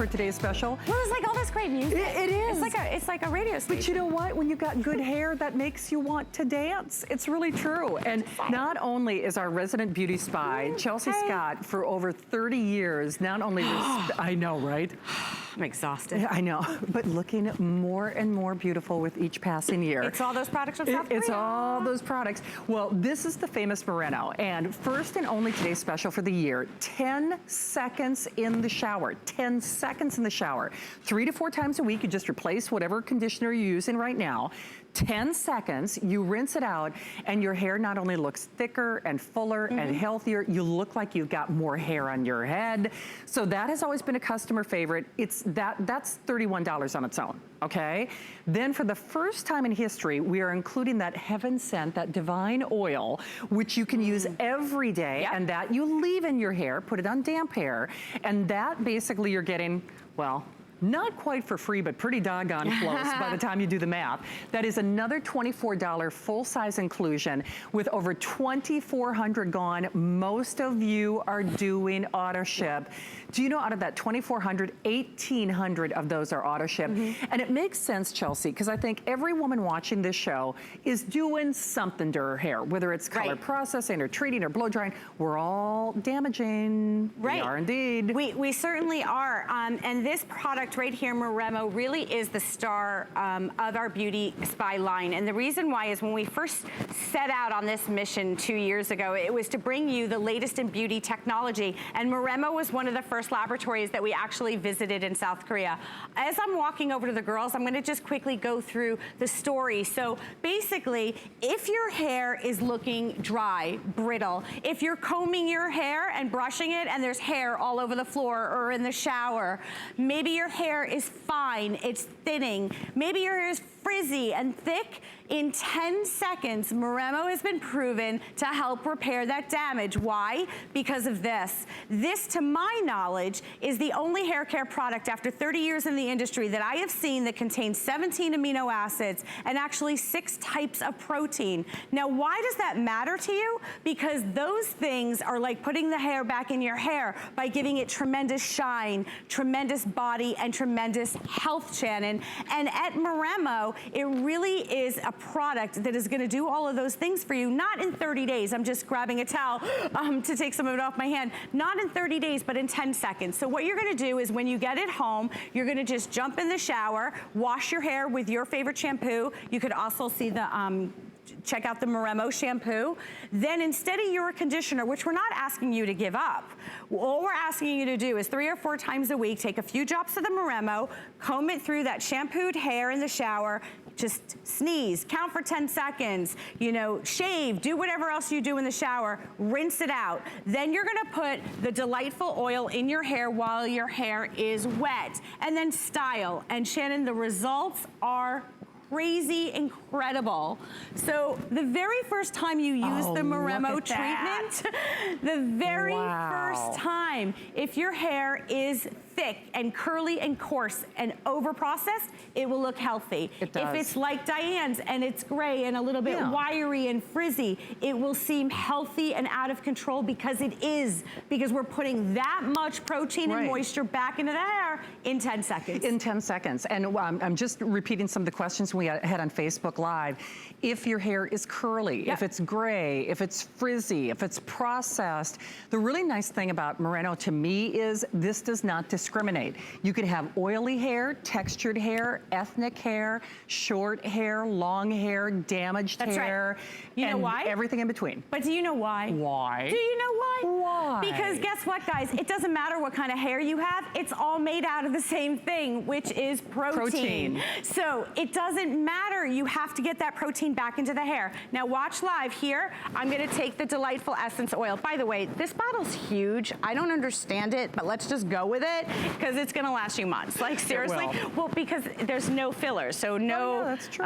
for today's special. Well, it's like all this great music. It is. It's like a radio station. But you know what? When you've got good hair, that makes you want to dance. It's really true. And not only is our resident beauty spy, Chelsea Scott, for over 30 years, not only, I know, right? I'm exhausted. I know, but looking more and more beautiful with each passing year. It's all those products from South Korea. It's all those products. Well, this is the famous Moremo, and first and only today's special for the year, 10 seconds in the shower. 10 seconds in the shower. 3 to 4 times a week, you just replace whatever conditioner you're using right now. 10 seconds, you rinse it out, and your hair not only looks thicker and fuller and healthier, you look like you've got more hair on your head. So that has always been a customer favorite. That's $31 on its own, okay? Then for the first time in history, we are including that heaven sent, that divine oil, which you can use every day, and that you leave in your hair, put it on damp hair, and that basically you're getting, well, not quite for free, but pretty doggone close by the time you do the math. That is another $24 full-size inclusion with over 2,400 gone. Most of you are doing auto ship. Do you know out of that 2,400, 1,800 of those are auto ship? And it makes sense, Chelsea, because I think every woman watching this show is doing something to her hair, whether it's color processing or treating or blow drying. We're all damaging. We are indeed. We certainly are. And this product right here, Moremo, really is the star of our Beauty Spy line. And the reason why is when we first set out on this mission 2 years ago, it was to bring you the latest in beauty technology. And Moremo was one of the first laboratories that we actually visited in South Korea. As I'm walking over to the girls, I'm gonna just quickly go through the story. So basically, if your hair is looking dry, brittle, if you're combing your hair and brushing it and there's hair all over the floor or in the shower, maybe your hair is fine, it's thinning, maybe your hair is frizzy and thick, in 10 seconds, Moremo has been proven to help repair that damage. Why? Because of this. This, to my knowledge, is the only hair care product after 30 years in the industry that I have seen that contains 17 amino acids and actually 6 types of protein. Now, why does that matter to you? Because those things are like putting the hair back in your hair by giving it tremendous shine, tremendous body, and tremendous health, Shannon. And at Moremo, it really is a product that is gonna do all of those things for you, not in 30 days. I'm just grabbing a towel to take some of it off my hand. Not in 30 days, but in 10 seconds. So what you're gonna do is when you get it home, you're gonna just jump in the shower, wash your hair with your favorite shampoo. You could also see the, check out the Moremo shampoo. Then instead of your conditioner, which we're not asking you to give up, all we're asking you to do is 3 or 4 times a week, take a few drops of the Moremo, comb it through that shampooed hair in the shower, just sneeze, count for 10 seconds, you know, shave, do whatever else you do in the shower, rinse it out. Then you're gonna put the delightful oil in your hair while your hair is wet, and then style. And Shannon, the results are crazy incredible. So the very first time you use the Moremo treatment, the very first time, if your hair is thick and curly and coarse and over processed, it will look healthy. It does. If it's like Diane's and it's gray and a little bit wiry and frizzy, it will seem healthy and out of control because it is, because we're putting that much protein and moisture back into the hair in 10 seconds. In 10 seconds. And I'm just repeating some of the questions we had on Facebook Live. If your hair is curly, if it's gray, if it's frizzy, if it's processed, the really nice thing about Moremo to me is this does not discriminate. You could have oily hair, textured hair, ethnic hair, short hair, long hair, damaged hair. You know why? Everything in between. But do you know why? Why? Do you know why? Why? Because guess what, guys? It doesn't matter what kind of hair you have. It's all made out of the same thing, which is protein. So it doesn't matter. You have to get that protein back into the hair. Now watch live here. I'm gonna take the Delightful Essence Oil. By the way, this bottle's huge. I don't understand it, but let's just go with it because it's gonna last you months. Like seriously. Well, because there's no fillers. So no, that's true.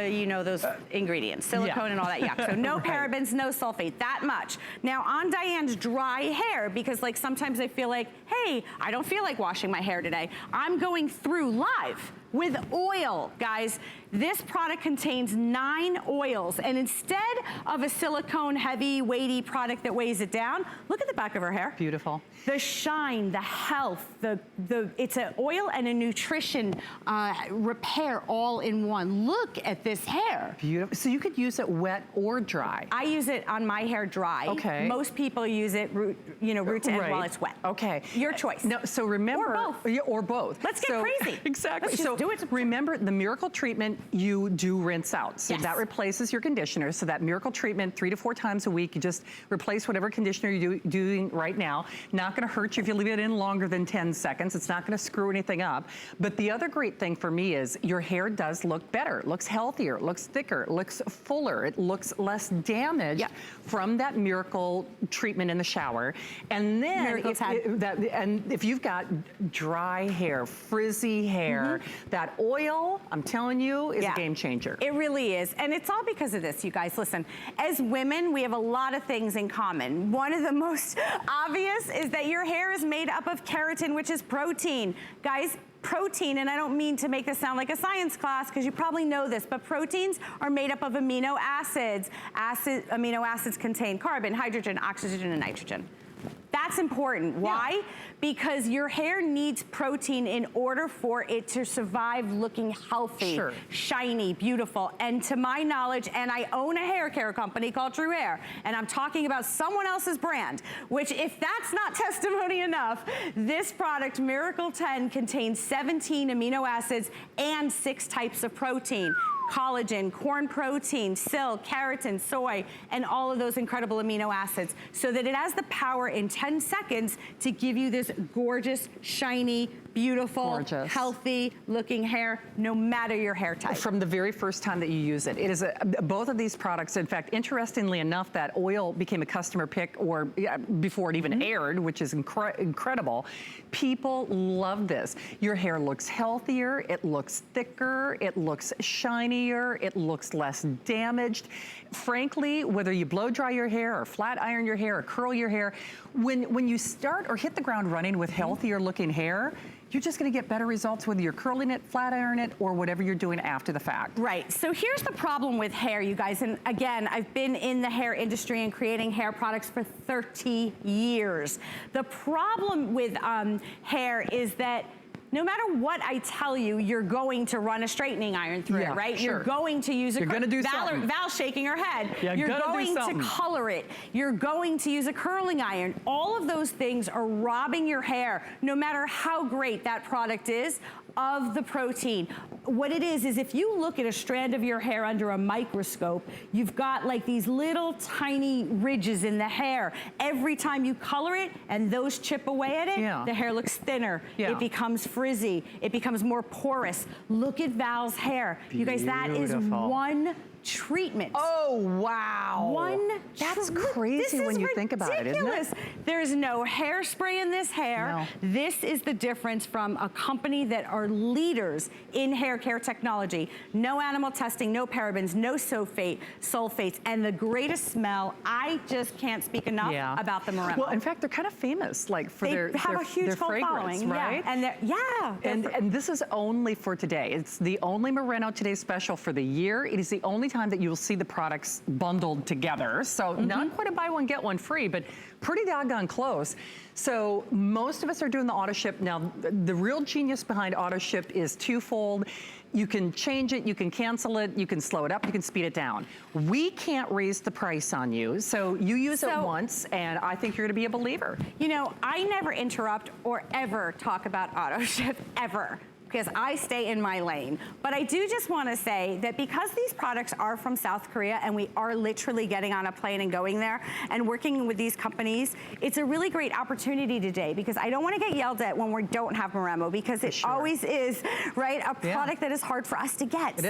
you know, those ingredients, silicone and all that. Yeah, so no parabens, no sulfate, that much. Now on Diane's dry hair, because like sometimes I feel like, hey, I don't feel like washing my hair today. I'm going through live with oil, guys. This product contains 9 oils, and instead of a silicone heavy, weighty product that weighs it down, look at the back of her hair. Beautiful. The shine, the health, it's an oil and a nutrition repair all in one. Look at this hair. Beautiful. So you could use it wet or dry. I use it on my hair dry. Okay. Most people use it root to end while it's wet. Okay. Your choice. No, so remember. Or both. Yeah, or both. Let's get crazy. Exactly. Let's just do it. Remember the Miracle treatment, you do rinse out. So that replaces your conditioner. So that Miracle treatment 3 to 4 times a week, you just replace whatever conditioner you're doing right now. Not gonna hurt you if you leave it in longer than 10 seconds. It's not gonna screw anything up. But the other great thing for me is your hair does look better. It looks healthier, it looks thicker, it looks fuller, it looks less damaged from that Miracle treatment in the shower. And then if you've got dry hair, frizzy hair, that oil, I'm telling you, is a game changer. It really is. And it's all because of this, you guys. Listen, as women, we have a lot of things in common. One of the most obvious is that your hair is made up of keratin, which is protein. Guys, protein, and I don't mean to make this sound like a science class because you probably know this, but proteins are made up of amino acids. Amino acids contain carbon, hydrogen, oxygen, and nitrogen. That's important. Why? Because your hair needs protein in order for it to survive looking healthy, shiny, beautiful. And to my knowledge, and I own a hair care company called True Hair, and I'm talking about someone else's brand, which if that's not testimony enough, this product, Miracle 10, contains 17 amino acids and 6 types of protein. Collagen, corn protein, silk, keratin, soy, and all of those incredible amino acids, so that it has the power in 10 seconds to give you this gorgeous, shiny, beautiful, healthy looking hair, no matter your hair type. From the very first time that you use it. It is both of these products, in fact, interestingly enough, that oil became a customer pick or before it even aired, which is incredible. People love this. Your hair looks healthier, it looks thicker, it looks shinier, it looks less damaged. Frankly, whether you blow dry your hair or flat iron your hair or curl your hair, when you start or hit the ground running with healthier looking hair, you're just gonna get better results whether you're curling it, flat iron it, or whatever you're doing after the fact. Right, so here's the problem with hair, you guys, and again, I've been in the hair industry and creating hair products for 30 years. The problem with hair is that no matter what I tell you, you're going to run a straightening iron through it, right? You're going to use a Val's shaking her head. You're going to color it. You're going to use a curling iron. All of those things are robbing your hair, no matter how great that product is, of the protein. What it is if you look at a strand of your hair under a microscope, you've got like these little tiny ridges in the hair. Every time you color it and those chip away at it, the hair looks thinner. It becomes frizzy. It becomes more porous. Look at Val's hair. You guys, that is one treatment. Oh, wow. That's crazy when you think about it, isn't it? There's no hairspray in this hair. No. This is the difference from a company that are leaders in hair care technology. No animal testing, no parabens, no sulfates, and the greatest smell. I just can't speak enough about the Moremo. Well, in fact, they're kind of famous, like for their fragrance, following, right? And this is only for today. It's the only Moreno Today special for the year. It is the only time that you will see the products bundled together. So not quite a buy one, get one free, but pretty doggone close. So most of us are doing the auto ship. Now, the real genius behind auto ship is twofold. You can change it, you can cancel it, you can slow it up, you can speed it down. We can't raise the price on you. So you use it once, and I think you're gonna be a believer. You know, I never interrupt or ever talk about auto ship, ever, because I stay in my lane. But I do just want to say that because these products are from South Korea and we are literally getting on a plane and going there and working with these companies, it's a really great opportunity today, because I don't want to get yelled at when we don't have Moremo, because it always is, right, a product that is hard for us to get.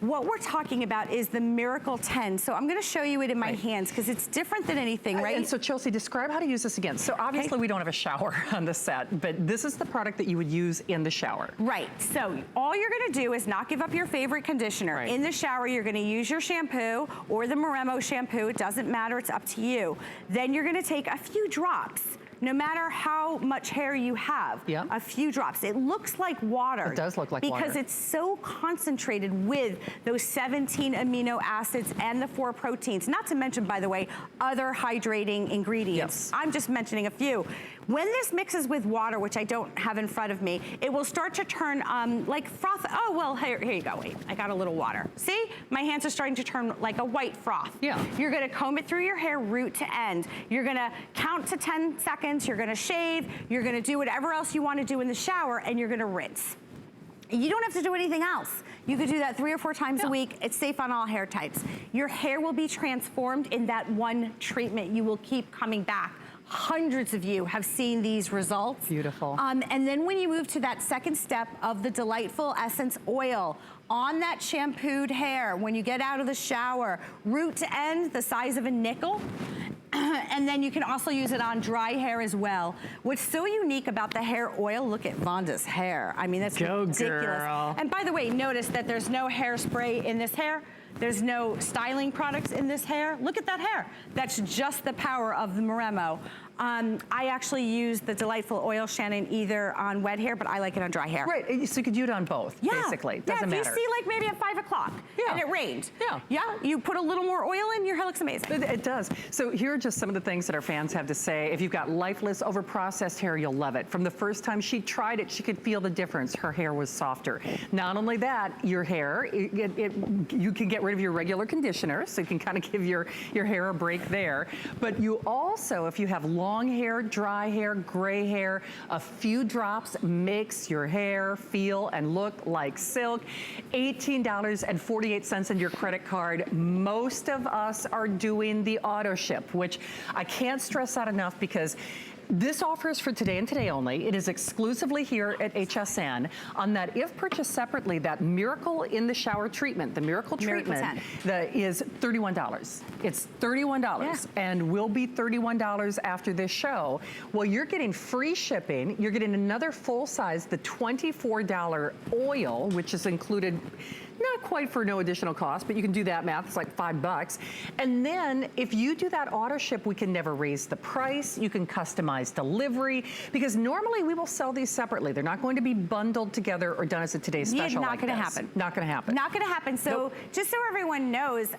What we're talking about is the Miracle 10. So I'm going to show you it in my hands because it's different than anything, right? And so Chelsea, describe how to use this again. So obviously we don't have a shower on the set, but this is the product that you would use in the shower. Right, so all you're gonna do is not give up your favorite conditioner. In the shower, you're gonna use your shampoo or the Moremo shampoo. It doesn't matter, it's up to you. Then you're gonna take a few drops, no matter how much hair you have, a few drops. It looks like water. It does look like water. Because it's so concentrated with those 17 amino acids and the 4 proteins, not to mention, by the way, other hydrating ingredients. I'm just mentioning a few. When this mixes with water, which I don't have in front of me, it will start to turn like froth. Oh, well, here you go. Wait, I got a little water. See? My hands are starting to turn like a white froth. Yeah. You're gonna comb it through your hair root to end. You're gonna count to 10 seconds. You're gonna shave. You're gonna do whatever else you wanna do in the shower, and you're gonna rinse. You don't have to do anything else. You could do that 3 or 4 times a week. It's safe on all hair types. Your hair will be transformed in that one treatment. You will keep coming back. Hundreds of you have seen these results. Beautiful. And then when you move to that second step of the Delightful Essence Oil on that shampooed hair, when you get out of the shower, root to end, the size of a nickel. And then you can also use it on dry hair as well. What's so unique about the hair oil, look at Vonda's hair. I mean, that's ridiculous. Girl. And by the way, notice that there's no hairspray in this hair. There's no styling products in this hair. Look at that hair. That's just the power of the Moremo. I actually use the Delightful Oil, Shannon, either on wet hair, but I like it on dry hair. Right, so you could do it on both, basically. Doesn't matter. If you see like maybe at 5 o'clock and it rained. Yeah, you put a little more oil in, your hair looks amazing. It does. So here are just some of the things that our fans have to say. If you've got lifeless, over-processed hair, you'll love it. From the first time she tried it, she could feel the difference. Her hair was softer. Not only that, your hair, you can get rid of your regular conditioner, so you can kind of give your hair a break there. But you also, if you have long hair, dry hair, gray hair, a few drops makes your hair feel and look like silk. $18.48 in your credit card. Most of us are doing the auto ship, which I can't stress that enough because this offer is for today and today only. It is exclusively here at HSN. On that, if purchased separately, that Miracle in the Shower treatment, the Miracle treatment, that is $31. It's $31 and will be $31 after this show. Well, you're getting free shipping. You're getting another full size, the $24 oil, which is included not quite for no additional cost, but you can do that math. It's like $5. And then if you do that auto ship, we can never raise the price. You can customize delivery because normally we will sell these separately. They're not going to be bundled together or done as a today's special. Not going to happen. Not going to happen. Not going to happen. So just so everyone knows,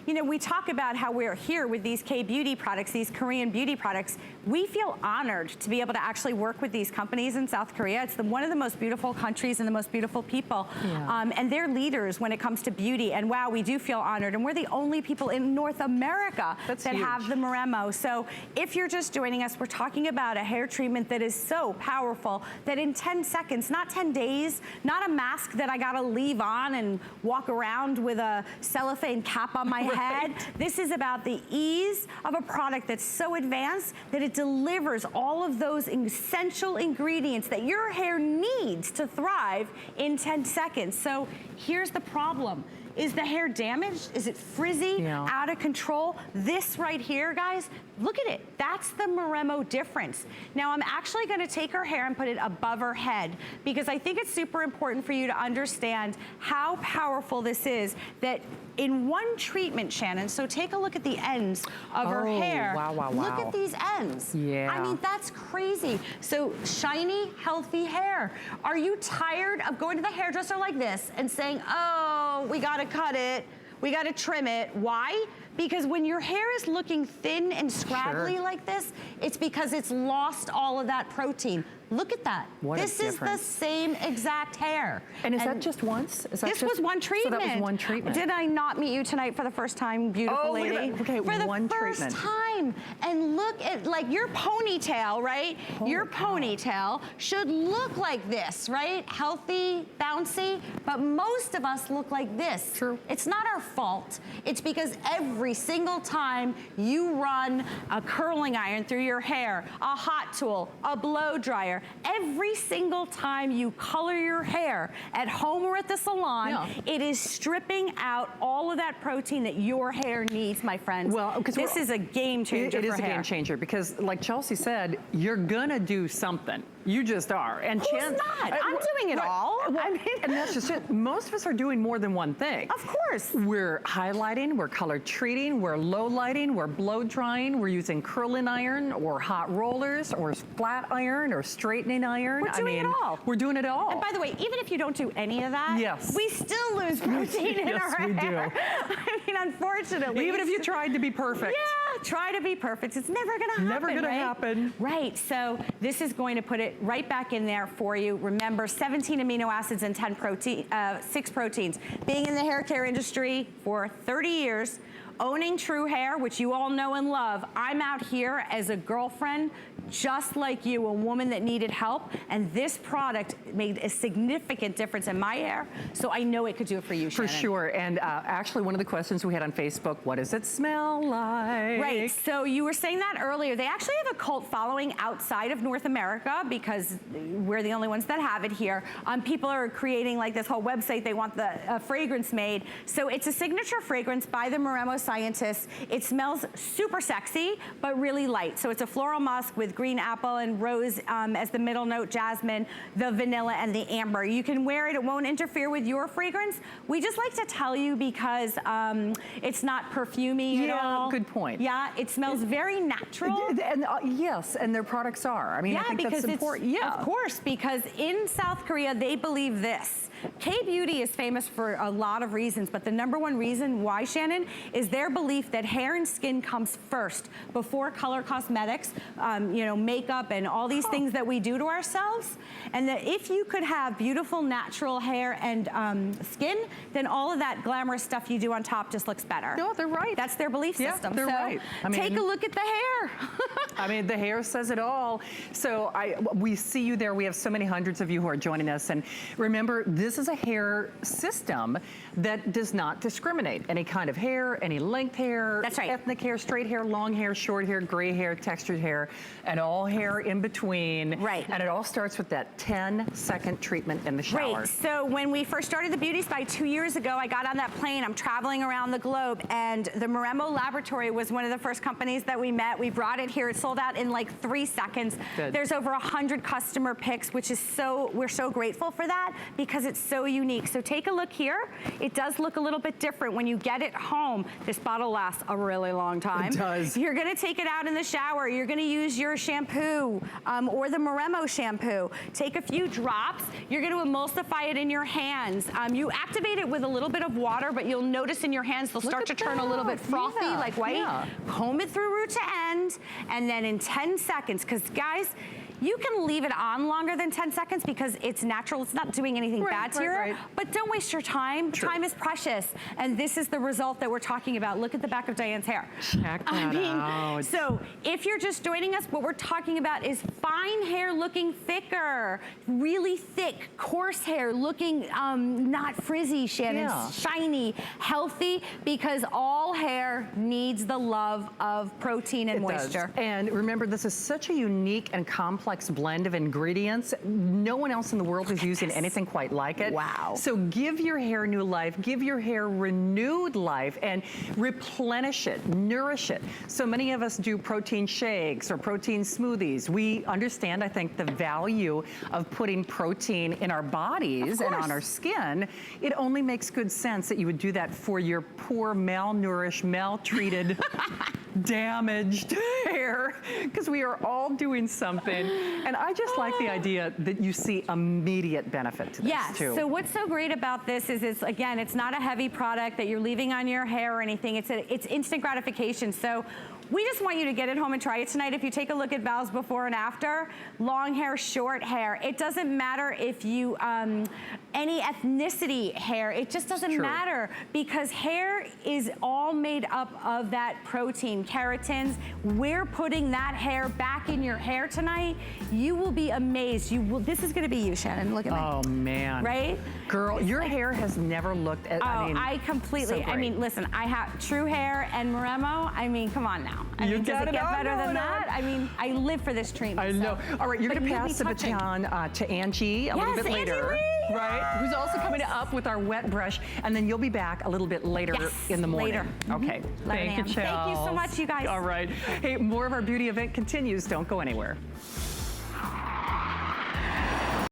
you know, we talk about how we're here with these K-beauty products, these Korean beauty products. We feel honored to be able to actually work with these companies in South Korea. It's one of the most beautiful countries and the most beautiful people. And they're leaders when it comes to beauty, and wow, we do feel honored, and we're the only people in North America that have the Moremo. So if you're just joining us, we're talking about a hair treatment that is so powerful that in 10 seconds, not 10 days, not a mask that I gotta leave on and walk around with a cellophane cap on my head. This is about the ease of a product that's so advanced that it delivers all of those essential ingredients that your hair needs to thrive in 10 seconds. So here's the problem. Is the hair damaged? Is it frizzy, out of control? This right here, guys, look at it. That's the Moremo difference. Now, I'm actually gonna take her hair and put it above her head because I think it's super important for you to understand how powerful this is, that in one treatment, Shannon, so take a look at the ends of her hair. Wow. Look at these ends. I mean, that's crazy. So shiny, healthy hair. Are you tired of going to the hairdresser like this and saying, oh, we gotta cut it, we gotta trim it? Why? Because when your hair is looking thin and scraggly like this, it's because it's lost all of that protein. Look at that. This is the same exact hair. And is that just once? Is that this was one treatment. So that was one treatment. Did I not meet you tonight for the first time, beautiful lady? Okay, for the first time. And look at, like, your ponytail, right? Your ponytail should look like this, right? Healthy, bouncy, but most of us look like this. True. It's not our fault. It's because every single time you run a curling iron through your hair, a hot tool, a blow dryer, every single time you color your hair at home or at the salon, it is stripping out all of that protein that your hair needs, my friends. Well, because this is a game changer for hair. It is a game changer because, like Chelsea said, you're gonna do something. You just are. And who's not? I'm doing it all. I mean, and that's just it. Most of us are doing more than one thing. Of course. We're highlighting, we're color treating, we're low lighting, we're blow drying, we're using curling iron or hot rollers or flat iron or straightening iron. We're doing it all. We're doing it all. And by the way, even if you don't do any of that, we still lose protein in our hair. Yes, we do. I mean, unfortunately. Even if you tried to be perfect. Yeah, try to be perfect. It's never gonna happen, Never gonna happen. Right, so this is going to put it right back in there for you. Remember, 17 amino acids and 6 proteins. Being in the hair care industry for 30 years, owning True Hair, which you all know and love, I'm out here as a girlfriend, just like you, a woman that needed help, and this product made a significant difference in my hair, so I know it could do it for you, Shannon. For sure, and actually one of the questions we had on Facebook, what does it smell like? Right, so you were saying that earlier. They actually have a cult following outside of North America because we're the only ones that have it here. People are creating like this whole website. They want the fragrance made. So it's a signature fragrance by the Moremo scientists. It smells super sexy, but really light. So it's a floral musk with green apple and rose as the middle note, jasmine, the vanilla, and the amber. You can wear it. It won't interfere with your fragrance. We just like to tell you because it's not perfumey at all. Yeah, good point. Yeah, it smells very natural. And yes, and their products are. I mean, I think that's important. Yeah, of course, because in South Korea, they believe this. K-beauty is famous for a lot of reasons, but the #1 reason why, Shannon, is their belief that hair and skin comes first before color cosmetics, you know, makeup and all these things that we do to ourselves. And that if you could have beautiful natural hair and skin, then all of that glamorous stuff you do on top just looks better. No, they're right. That's their belief system. They're so right. I mean, take a look at the hair. I mean, the hair says it all. So we see you there. We have so many hundreds of you who are joining us. And remember, this is a hair system that does not discriminate. Any kind of hair, any length hair, that's right. Ethnic hair, straight hair, long hair, short hair, gray hair, textured hair, and all hair in between. Right. And it all starts with that 10-second treatment in the shower. Right. So when we first started the Beauty Spy 2 years ago, I got on that plane. I'm traveling around the globe, and the Moremo Laboratory was one of the first companies that we met. We brought it here. It sold out in like 3 seconds. Good. There's over 100 customer picks, which is we're so grateful for that because it's so unique. So take a look here. It does look a little bit different when you get it home. This bottle lasts a really long time. It does. You're gonna take it out in the shower. You're gonna use your shampoo or the Moremo shampoo. Take a few drops. You're gonna emulsify it in your hands. You activate it with a little bit of water, but you'll notice in your hands they'll start to turn a little bit frothy, like white. Yeah. Comb it through root to end, and then in 10 seconds, because guys, you can leave it on longer than 10 seconds because it's natural. It's not doing anything bad to you. But don't waste your time. True. Time is precious. And this is the result that we're talking about. Look at the back of Diane's hair. Check that out. So if you're just joining us, what we're talking about is fine hair looking thicker, really thick, coarse hair looking not frizzy, Shannon, shiny, healthy, because all hair needs the love of protein and moisture. Does. And remember, this is such a unique and complex blend of ingredients. No one else in the world is using anything quite like it. Wow. So give your hair new life, give your hair renewed life, and replenish it, nourish it. So many of us do protein shakes or protein smoothies. We understand, I think, the value of putting protein in our bodies and on our skin. It only makes good sense that you would do that for your poor, malnourished, maltreated, damaged hair, because we are all doing something. And I just like the idea that you see immediate benefit to this too. So what's so great about this is again, it's not a heavy product that you're leaving on your hair or anything. It's instant gratification. So we just want you to get it home and try it tonight. If you take a look at Val's before and after, long hair, short hair, it doesn't matter if you, any ethnicity hair, it just doesn't matter because hair is all made up of that protein, keratins. We're putting that hair back in your hair tonight. You will be amazed. This is gonna be you, Shannon, look at me. Oh man. Right? Girl, your hair has never looked, I completely, I mean, listen, I have True Hair and Moremo, I mean, come on now. I mean, does it get better than that? I mean, I live for this treatment. I know. All right, you're going to pass the baton to Angie a little bit later. Right? Who's also coming up with our wet brush, and then you'll be back a little bit later in the morning. Okay. Thank you, Chels. Thank you so much, you guys. All right. Hey, more of our beauty event continues. Don't go anywhere.